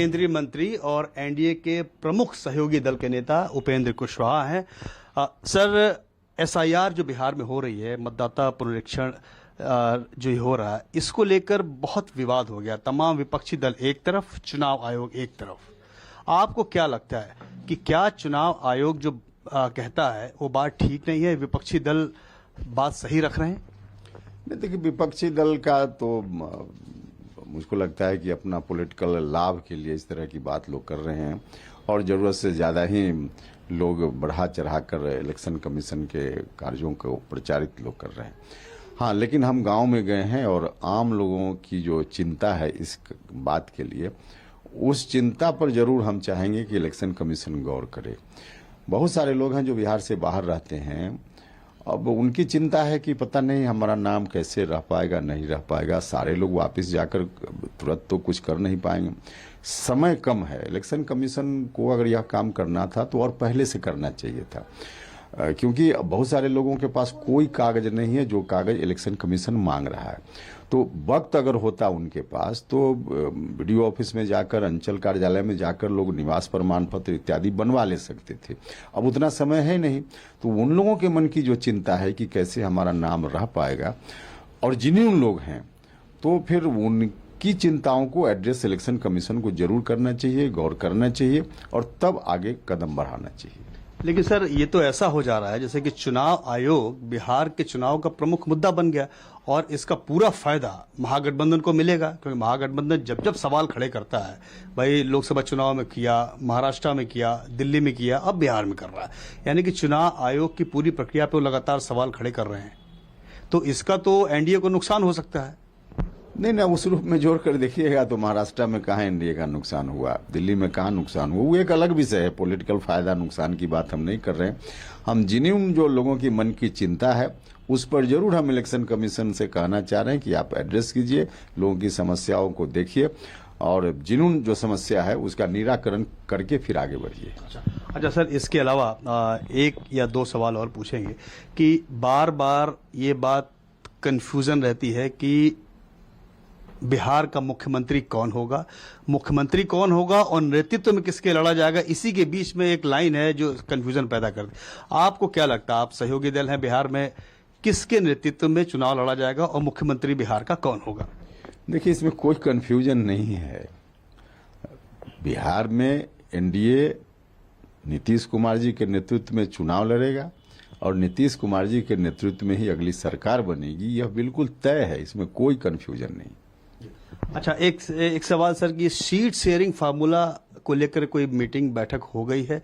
केंद्रीय मंत्री और एनडीए के प्रमुख सहयोगी दल के नेता उपेंद्र कुशवाहा हैं। सर, एसआईआर जो बिहार में हो रही है, मतदाता पुनरीक्षण जो हो रहा है, इसको लेकर बहुत विवाद हो गया। तमाम विपक्षी दल एक तरफ, चुनाव आयोग एक तरफ। आपको क्या लगता है कि क्या चुनाव आयोग जो कहता है वो बात ठीक नहीं है, विपक्षी दल बात सही रख रहे हैं? नहीं, देखिए, विपक्षी दल का तो मुझको लगता है कि अपना पॉलिटिकल लाभ के लिए इस तरह की बात लोग कर रहे हैं और जरूरत से ज्यादा ही लोग बढ़ा चढ़ाकर इलेक्शन कमीशन के कार्यों को प्रचारित लोग कर रहे हैं। हाँ, लेकिन हम गांव में गए हैं और आम लोगों की जो चिंता है इस बात के लिए, उस चिंता पर जरूर हम चाहेंगे कि इलेक्शन कमीशन गौर करे। बहुत सारे लोग हैं जो बिहार से बाहर रहते हैं, अब उनकी चिंता है कि पता नहीं हमारा नाम कैसे रह पाएगा, नहीं रह पाएगा। सारे लोग वापस जाकर तुरंत तो कुछ कर नहीं पाएंगे, समय कम है। इलेक्शन कमीशन को अगर यह काम करना था तो और पहले से करना चाहिए था, क्योंकि बहुत सारे लोगों के पास कोई कागज नहीं है जो कागज इलेक्शन कमीशन मांग रहा है। तो वक्त अगर होता उनके पास तो वीडियो ऑफिस में जाकर, अंचल कार्यालय में जाकर लोग निवास प्रमाण पत्र इत्यादि बनवा ले सकते थे। अब उतना समय है नहीं, तो उन लोगों के मन की जो चिंता है कि कैसे हमारा नाम रह पाएगा, और जिन्हीं लोग हैं तो फिर उनकी चिंताओं को एड्रेस इलेक्शन कमीशन को जरूर करना चाहिए, गौर करना चाहिए और तब आगे कदम बढ़ाना चाहिए। लेकिन सर, ये तो ऐसा हो जा रहा है जैसे कि चुनाव आयोग बिहार के चुनाव का प्रमुख मुद्दा बन गया और इसका पूरा फायदा महागठबंधन को मिलेगा, क्योंकि महागठबंधन जब जब सवाल खड़े करता है, भाई लोकसभा चुनाव में किया, महाराष्ट्र में किया, दिल्ली में किया, अब बिहार में कर रहा है, यानी कि चुनाव आयोग की पूरी प्रक्रिया पे वो लगातार सवाल खड़े कर रहे हैं। तो इसका तो एनडीए को नुकसान हो सकता है। नहीं, उस रूप में जोड़ कर देखिएगा तो महाराष्ट्र में कहाँ एनडीए का नुकसान हुआ, दिल्ली में कहाँ नुकसान हुआ, वो एक अलग विषय है। पॉलिटिकल फायदा नुकसान की बात हम नहीं कर रहे हैं। हम जिन्हीं जो लोगों की मन की चिंता है उस पर जरूर हम इलेक्शन कमीशन से कहना चाह रहे हैं कि आप एड्रेस कीजिए, लोगों की समस्याओं को देखिए और जिन्होंने जो समस्या है उसका निराकरण करके फिर आगे बढ़िए। अच्छा सर, इसके अलावा एक या दो सवाल और पूछेंगे कि बार बार ये बात कंफ्यूजन रहती है कि बिहार का मुख्यमंत्री कौन होगा, और नेतृत्व में किसके लड़ा जाएगा। इसी के बीच में एक लाइन है जो कंफ्यूजन पैदा कर दे। आपको क्या लगता है, आप सहयोगी दल हैं बिहार में, किसके नेतृत्व में चुनाव लड़ा जाएगा और मुख्यमंत्री बिहार का कौन होगा? देखिए, इसमें कोई कंफ्यूजन नहीं है। बिहार में एनडीए नीतीश कुमार जी के नेतृत्व में चुनाव लड़ेगा और नीतीश कुमार जी के नेतृत्व में ही अगली सरकार बनेगी, यह बिल्कुल तय है, इसमें कोई कंफ्यूजन नहीं। अच्छा, एक सवाल सर कि सीट शेयरिंग फार्मूला को लेकर कोई मीटिंग बैठक हो गई है?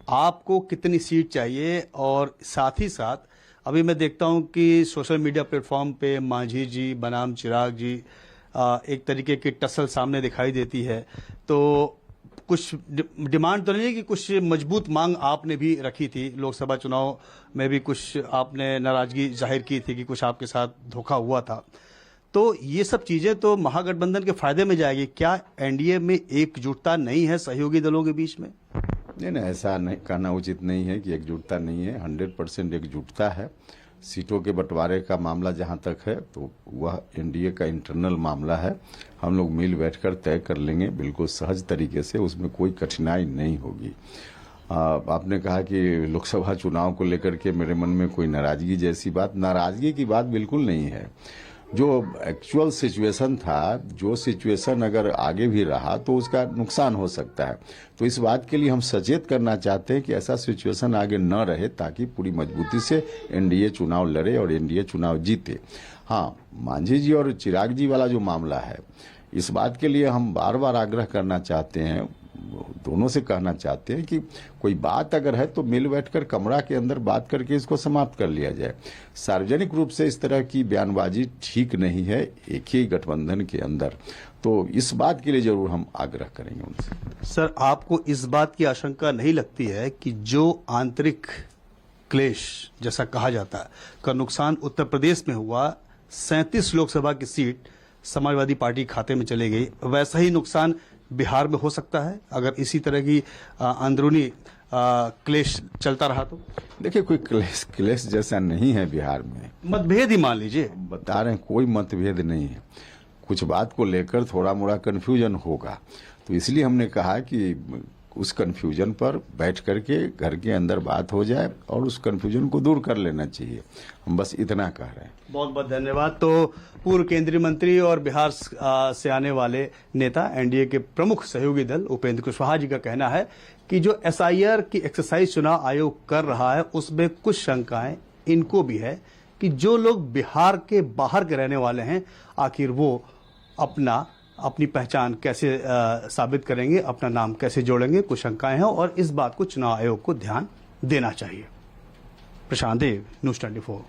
आपको कितनी सीट चाहिए? और साथ ही साथ अभी मैं देखता हूं कि सोशल मीडिया प्लेटफॉर्म पे मांझी जी बनाम चिराग जी एक तरीके की टसल सामने दिखाई देती है। तो कुछ डिमांड तो नहीं है कि कुछ मजबूत मांग आपने भी रखी थी, लोकसभा चुनाव में भी कुछ आपने नाराजगी जाहिर की थी कि कुछ आपके साथ धोखा हुआ था। तो ये सब चीजें तो महागठबंधन के फायदे में जाएगी। क्या एनडीए में एकजुटता नहीं है सहयोगी दलों के बीच में? नहीं, ऐसा नहीं कहना उचित नहीं है कि एकजुटता नहीं है। 100% एकजुटता है। सीटों के बंटवारे का मामला जहां तक है तो वह एनडीए का इंटरनल मामला है। हम लोग मिल बैठकर तय कर लेंगे बिल्कुल सहज तरीके से, उसमें कोई कठिनाई नहीं होगी। आपने कहा कि लोकसभा चुनाव को लेकर के मेरे मन में कोई नाराजगी जैसी बात, नाराजगी की बात बिल्कुल नहीं है। जो एक्चुअल सिचुएशन था, जो सिचुएशन अगर आगे भी रहा तो उसका नुकसान हो सकता है। तो इस बात के लिए हम सचेत करना चाहते हैं कि ऐसा सिचुएशन आगे न रहे, ताकि पूरी मजबूती से एनडीए चुनाव लड़े और एनडीए चुनाव जीते। हाँ, मांझी जी और चिराग जी वाला जो मामला है, इस बात के लिए हम बार बार आग्रह करना चाहते हैं, दोनों से कहना चाहते हैं कि कोई बात अगर है तो मिल बैठकर कमरा के अंदर बात करके इसको समाप्त कर लिया जाए। सार्वजनिक रूप से इस तरह की बयानबाजी ठीक नहीं है एक ही गठबंधन के अंदर। तो इस बात के लिए जरूर हम आग्रह करेंगे उनसे। सर, आपको इस बात की आशंका नहीं लगती है कि जो आंतरिक क्लेश जैसा कहा जाता है का नुकसान उत्तर प्रदेश में हुआ, 37 लोकसभा की सीट समाजवादी पार्टी खाते में चली गई, वैसा ही नुकसान बिहार में हो सकता है अगर इसी तरह की अंदरूनी क्लेश चलता रहा तो? देखिए, कोई क्लेश जैसा नहीं है बिहार में। मतभेद ही मान लीजिए। बता रहे हैं, कोई मतभेद नहीं है। कुछ बात को लेकर थोड़ा मोड़ा कन्फ्यूजन होगा, तो इसलिए हमने कहा कि उस कन्फ्यूजन पर बैठ करके घर के अंदर बात हो जाए और उस कन्फ्यूजन को दूर कर लेना चाहिए। हम बस इतना कह रहे हैं। बहुत बहुत धन्यवाद। तो पूर्व केंद्रीय मंत्री और बिहार से आने वाले नेता, एनडीए के प्रमुख सहयोगी दल उपेंद्र कुशवाहा जी का कहना है कि जो एसआईआर की एक्सरसाइज चुनाव आयोग कर रहा है उसमें कुछ शंकाएं इनको भी है कि जो लोग बिहार के बाहर के रहने वाले हैं आखिर वो अपनी पहचान कैसे साबित करेंगे, अपना नाम कैसे जोड़ेंगे, कुछ शंकाएं हैं और इस बात को चुनाव आयोग को ध्यान देना चाहिए। प्रशांत देव, न्यूज़ 24।